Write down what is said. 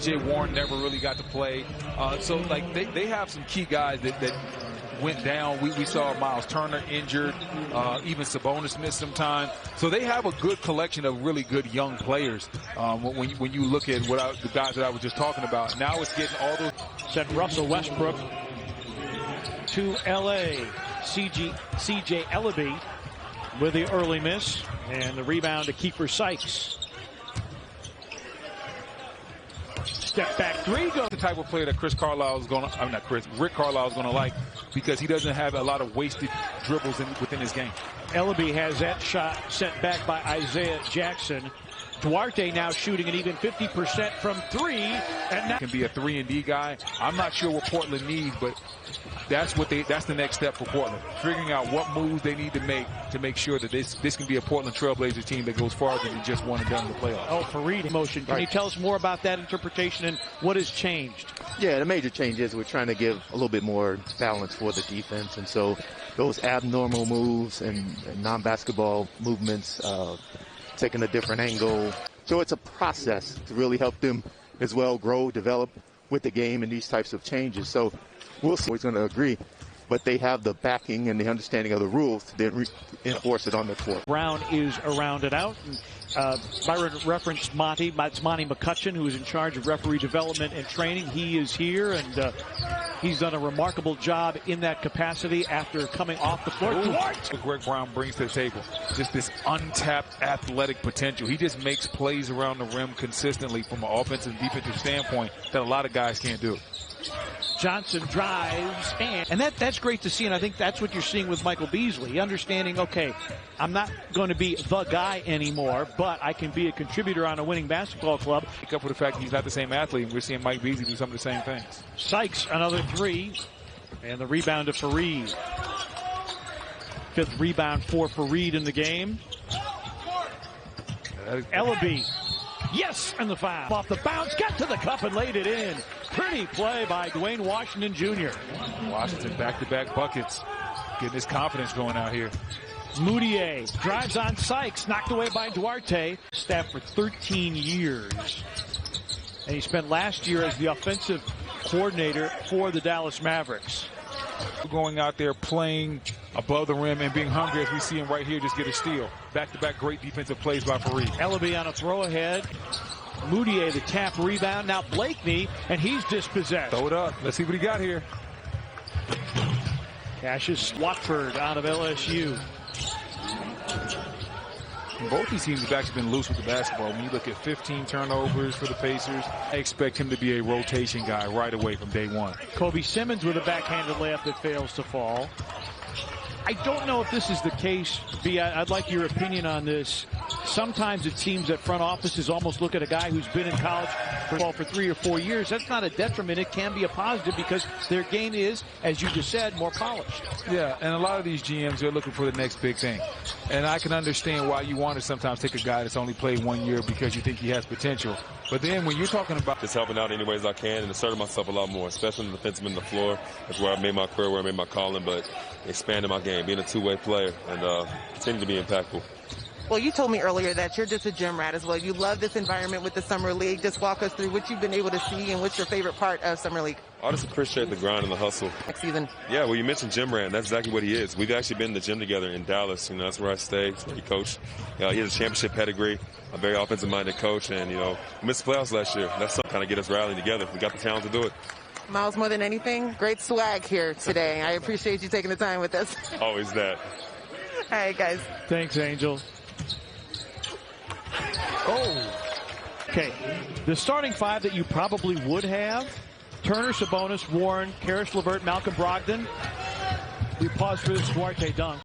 T.J. Warren never really got to play. So like they have some key guys that went down. We saw Miles Turner injured, even Sabonis missed some time. So they have a good collection of really good young players. When you look at the guys that I was just talking about, now it's getting all those. Sent Russell Westbrook to L.A. C.J. Ellaby with the early miss, and the rebound to Kiefer Sykes. Step back three goes. The type of player that Rick Carlisle is going to like, because he doesn't have a lot of wasted dribbles within his game. Ellaby has that shot sent back by Isaiah Jackson. Duarte now shooting an even 50% from three, and now can be a 3-and-D guy. I'm not sure what Portland needs, but that's the next step for Portland. Figuring out what moves they need to make sure that this can be a Portland Trailblazers team that goes farther than just one and done in the playoffs. Oh, Fareed motion. Can you tell us more about that interpretation and what has changed? Yeah, the major change is we're trying to give a little bit more balance for the defense, and so those abnormal moves and non-basketball movements, taking a different angle. So it's a process to really help them as well grow, develop with the game and these types of changes. So we'll see who's going to agree, but they have the backing and the understanding of the rules to then enforce it on the court. Brown is around and out. Byron referenced Monty. It's Monty McCutcheon, who is in charge of referee development and training. He is here, and he's done a remarkable job in that capacity after coming off the floor. What Greg Brown brings to the table, just this untapped athletic potential. He just makes plays around the rim consistently from an offensive and defensive standpoint that a lot of guys can't do. Johnson drives, and that's great to see, and I think that's what you're seeing with Michael Beasley, understanding, okay, I'm not going to be the guy anymore, but I can be a contributor on a winning basketball club. Pick up with the fact that he's not the same athlete, and we're seeing Mike Beasley do some of the same things. Sykes, another three, and the rebound to Fareed. Fifth rebound for Fareed in the game. Ellaby. Yes, and the foul. Off the bounce, got to the cup and laid it in. Pretty play by Dwayne Washington Jr. Washington back-to-back buckets, getting his confidence going out here. Moutier drives on Sykes, knocked away by Duarte. Staff for 13 years. And he spent last year as the offensive coordinator for the Dallas Mavericks. Going out there playing above the rim and being hungry, as we see him right here just get a steal. Back-to-back great defensive plays by Fareed. Ellaby on a throw ahead. Moutier the tap rebound. Now Blakeney, and he's dispossessed. Throw it up. Let's see what he got here. Cassius Watford out of LSU. Both these teams have actually been loose with the basketball. When you look at 15 turnovers for the Pacers, I expect him to be a rotation guy right away from day one. Kobe Simmons with a backhanded layup that fails to fall. I don't know if this is the case, B. I'd like your opinion on this. Sometimes it seems that front offices almost look at a guy who's been in college for 3 or 4 years. That's not a detriment. It can be a positive because their game is, as you just said, more polished. Yeah, and a lot of these GMs are looking for the next big thing. And I can understand why you want to sometimes take a guy that's only played 1 year because you think he has potential. But then when you're talking about just helping out any ways I can and asserting myself a lot more, especially in the defensive end of the floor. That's where I made my career, where I made my calling, but expanding my game, being a two-way player, and continue to be impactful. Well, you told me earlier that you're just a gym rat as well. You love this environment with the Summer League. Just walk us through what you've been able to see and what's your favorite part of Summer League. I just appreciate the grind and the hustle. Next season. Yeah, well, you mentioned Jim Rand. That's exactly what he is. We've actually been in the gym together in Dallas. That's where I stay. That's where he coached. He has a championship pedigree, a very offensive-minded coach, and, we missed the playoffs last year. That's something kind of get us rallying together. We got the talent to do it. Miles, more than anything, great swag here today. I appreciate you taking the time with us. Always that. All right, guys. Thanks, Angel. Oh. Okay, the starting five that you probably would have: Turner, Sabonis, Warren, Karis LeVert, Malcolm Brogdon. We pause for this Duarte dunk.